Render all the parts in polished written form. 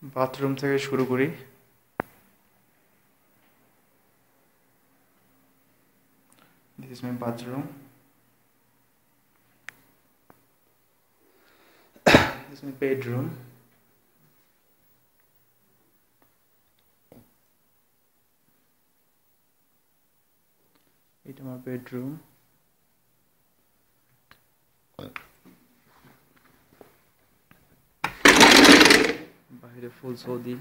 Bathroom থেকে শুরু করি। This is my bathroom, this is my bedroom, এটা আমার বেডরুম। বাইরে ফুল সৌদি।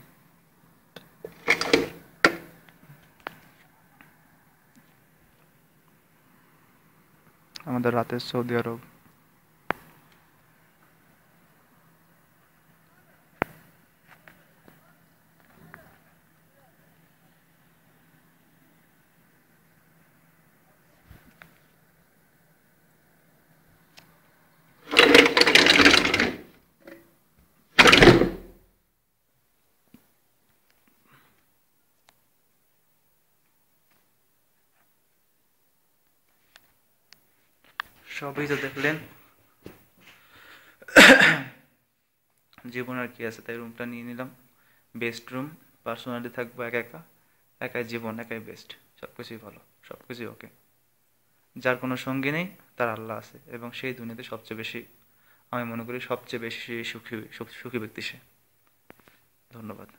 আমাদের রাতের সৌদি আরব। সবই তো দেখলেন। জীবন আর কি আছে, তাই রুমটা নিয়ে নিলাম। Best room. পার্সোনালি থাকবো একা একা। একাই জীবন, একাই বেস্ট। সব কিছুই ভালো, সব কিছুই ওকে। যার কোনো সঙ্গী নেই, তার আল্লাহ আছে, এবং সেই দুনিয়াতে সবচেয়ে বেশি, আমি মনে করি সবচেয়ে বেশি সুখী সুখী ব্যক্তি সে। ধন্যবাদ।